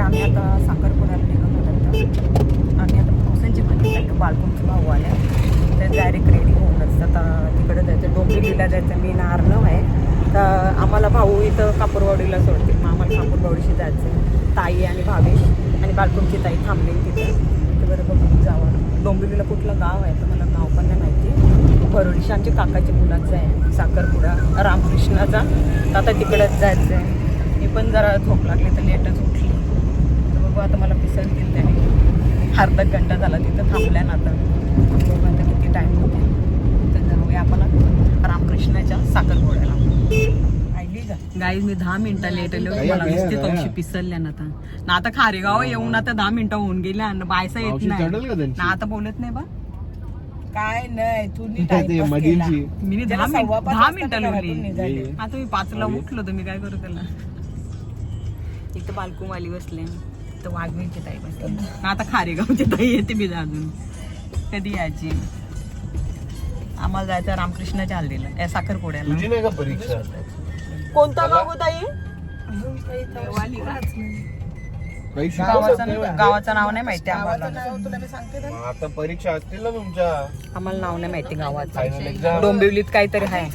आम्ही आता साखरपुड्याला निघून होतो आणि आता पावसांची भाजी बालकुंची भाऊ आल्या तर डायरेक्ट रेडी होऊनच आता तिकडे जायचं. डोंबिवलीला जायचं. मी नारनव आहे तर आम्हाला भाऊ इथं कापूरवाडीला सोडते. मग आम्हाला कापूरवाडीशी जायचं. ताई आणि भावेश आणि बालकुंची ताई थांबली तिथं. तर बरं बघून जावं. डोंबिवलीला कुठलं गाव आहे तर मला नाव पण नाही माहिती. बरोडीशी आमच्या काकाच्या मुलाचं आहे साखरपुडा रामकृष्णाचा. तर आता तिकडंच जायचं आहे. मी पण जरा झोप लागली तर लेटच उठली. तर बघू आता मला पिसन दिलं त्याने. अर्धा घंटा झाला तिथं थांबल्या ना. आता बघू आता किती टाईम होते. तर जाऊया आपण रामकृष्णाच्या साखरपुड्याला. गाईज मी 10 मिनिटं लेट आलो. मला नुसती तवशी पिसलल्या ना. आता खारेगाव येऊन आता 10 मिनिटं होऊन गेल्या. बायसा येत नाही ना. आता बोलत नाही बा काय नाही तू मी 10 मिनिटं लावली. आता मी 5ला उठलो तर मी काय करू त्याला. इथं बालकुमाली बसले तर वाघमीची ताई बसली. आता खारेगावची ताई येते मी अजून कधी यायची. आम्हाला जायचं रामकृष्णाच्या हल्दीला साखरपुड्याला. परीक्षा कोणता गाव ताई? गावाचं नाव नाही माहिती आम्हाला. आता परीक्षा असतील ना तुमच्या. आम्हाला नाव नाही माहिती गावाचं. डोंबिवलीत काहीतरी आहे.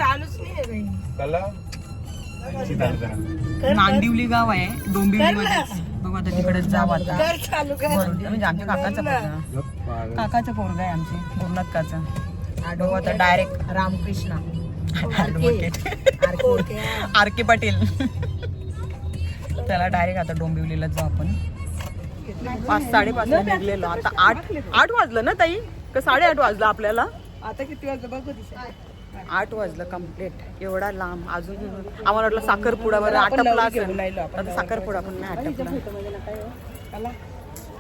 नांदिवली गाव आहे डोंबिवलीमध्ये. बघू आता तिकडेच जाऊ आता. म्हणजे आमच्या काकाचं पोरगा आहे आमचे गुरुनाथकाचं. बघू आता डायरेक्ट रामकृष्ण आर के पाटील. त्याला डायरेक्ट आता डोंबिवलीला जाऊ आपण. 5-5:30 ला निघलेलो. आता 8 वाजलं ना ताई का 8:30 वाजलं आपल्याला. आता किती वाजता बघू 8 वाजलं कम्प्लीट. एवढा लांब अजून आम्हाला वाटलं साखरपुडा बरं आटपला असेल. आता साखरपुडा पण नाही आटपला.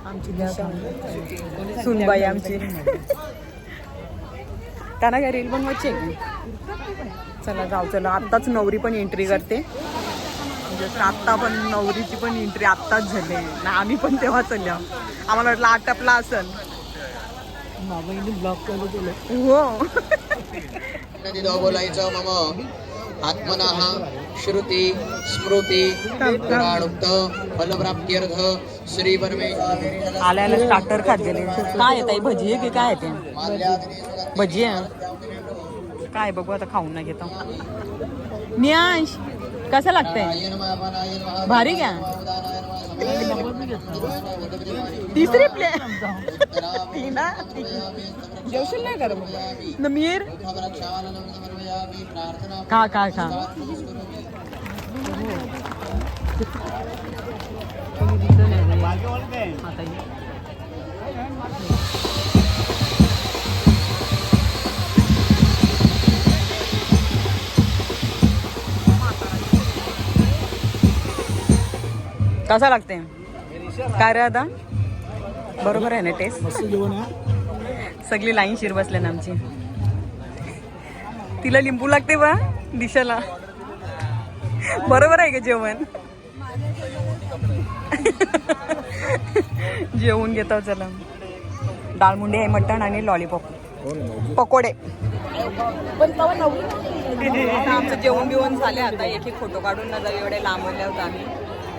आमची सुनबाई आमची त्यांना काय रील बनवायची आहे. चला जाऊ. चला आत्ताच नवरी पण एंट्री करते. म्हणजे आत्ता पण नवरीची पण एंट्री आत्ताच झाली ना. आम्ही पण तेव्हा चाललो. आम्हाला वाटलं आटपला असेल. ब्लॉक हो. बोलायचं मम आत्मनः श्रुती स्मृती पुराणोक्त फलप्राप्त्यर्थ श्री परमेश्वर. आल्याला स्टार्टर खात गेले. काय आहे ताई भजी आहे की काय आहे ते? भजी आहे काय बघू आता. खाऊन नाही घेतो. नियांश कसं लागतंय? भारी घ्या. 3री प्लेट जेवशील नाही करत नमीर खा खा खा. कसा लागते काय रे आता? बरोबर आहे ना टेस्ट? सगळी लाईन शिर बसल्या ना आमची. तिला लिंबू लागते बा दिशाला. बरोबर आहे का जेवण? जेवून घेतो. चला डाळमुंडी आहे, मटण आणि लॉलीपॉप पकोडे. आमचं जेवण बिवण झाले. आता एक फोटो काढून ना जाऊ. एवढे लांबवले होते आम्ही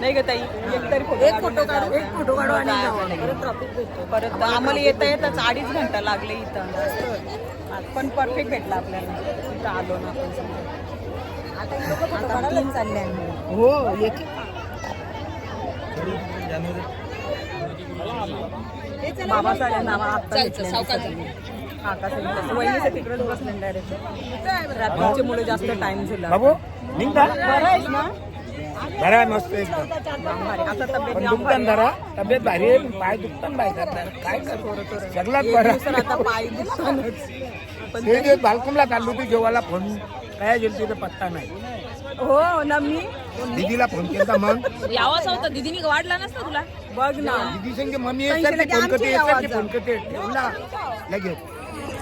नाही ग ताई. एक तरी फोटो काढू आणि परत आम्हाला येता येताच 2.5 घंटा लागले इथं. पण परफेक्ट भेटला आपल्याला. इथं आलो ना आपण. आता 3 चालले आम्ही. हो बाबा साहेब नावा आत्ता वहिनीचं तिकडेच बसले डायरेक्ट. रात्रीचे मुळे जास्त टाइम झाला. बरं आहेस ना? बरं मस्त एकदम. आता तब्येत दुखतान जरा तब्येत भारी आहे. पाय दुखतान बाय करणार काय करू. सगळ्यात बरं आता पाय दुखतानच. पण ते दिवस बालकुमला चाललो होती जेव्हाला फोन काय गेलो तिथे पत्ता नाही. हो ना. मी दीदीला फोन केला. मग यावाच होता दीदीने वाढला नसता तुला. बघ ना दीदी सांगे मम्मी फोन करते ठेवला लगेच.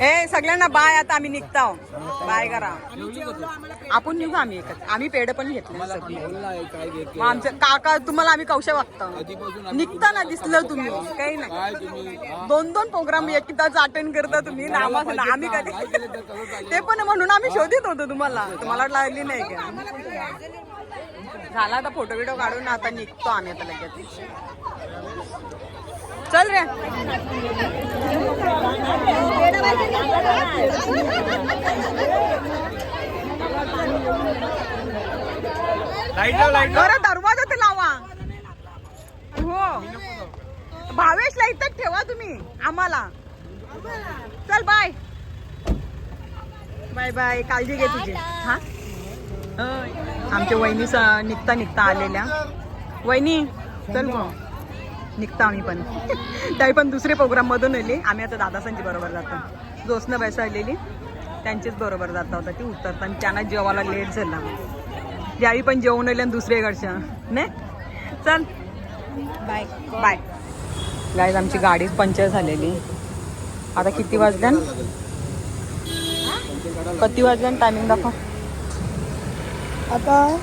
हे सगळ्यांना बाय. आता आम्ही निघतो. बाय करा. आपण निघू आम्ही एकच. आम्ही पेढे पण घेतले सगळे. मग आमचं काका तुम्हाला आम्ही कौशा वागतो. निघताना दिसलं तुम्ही काही नाही. 2-2 प्रोग्राम एकदाच अटेंड करता तुम्ही. आम्ही कधी ते पण म्हणून आम्ही शोधित होतो तुम्हाला. तुम्हाला लागली नाही का? झाला आता फोटो बिटो काढून आता निघतो आम्ही आता लगेच. चल रे. बरं दरवाजा ते लावा. हो भावेशला इथं ठेवा तुम्ही आम्हाला. चल बाय बाय बाय. काळजी घे तुझी. हा आमच्या वहिनी निघता निघता आलेल्या. वहिनी चल मग निघता आम्ही पण. त्याही पण दुसरे प्रोग्राम मधून आली. आम्ही आता दादासांची बरोबर जातो. जोसनं बैसाळलेली त्यांचीच बरोबर जाता होता. ती उतरता आणि त्यांना जेवायला लेट झाला. त्याही पण जेवण आले आणि दुसऱ्याकडच्या ने. चल बाय बाय. गाईज आमची गाडीच पंक्चर झालेली. आता किती वाजल्या? किती वाजल्या टायमिंग दाखव आता.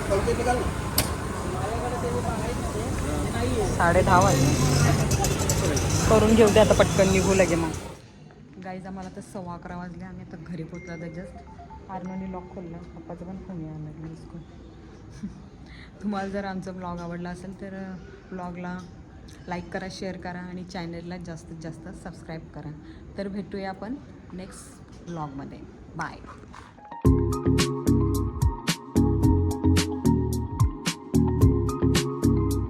10:30 वाजले. करून घेऊ दे आता पटकन निघू लगे. मग गाईज आम्हाला तर 11:15 वाजले. आम्ही आता घरी पोचला. तर जस्ट आरमानी लॉक खोलला. पप्पाचा पण फोन यायला लागला इसको. तुम्हाला जर आमचा ब्लॉग आवडला असेल तर ब्लॉगला लाईक करा, शेअर करा आणि चॅनलला जास्तीत जास्त सबस्क्राईब करा. तर भेटूया आपण नेक्स्ट ब्लॉगमध्ये. बाय.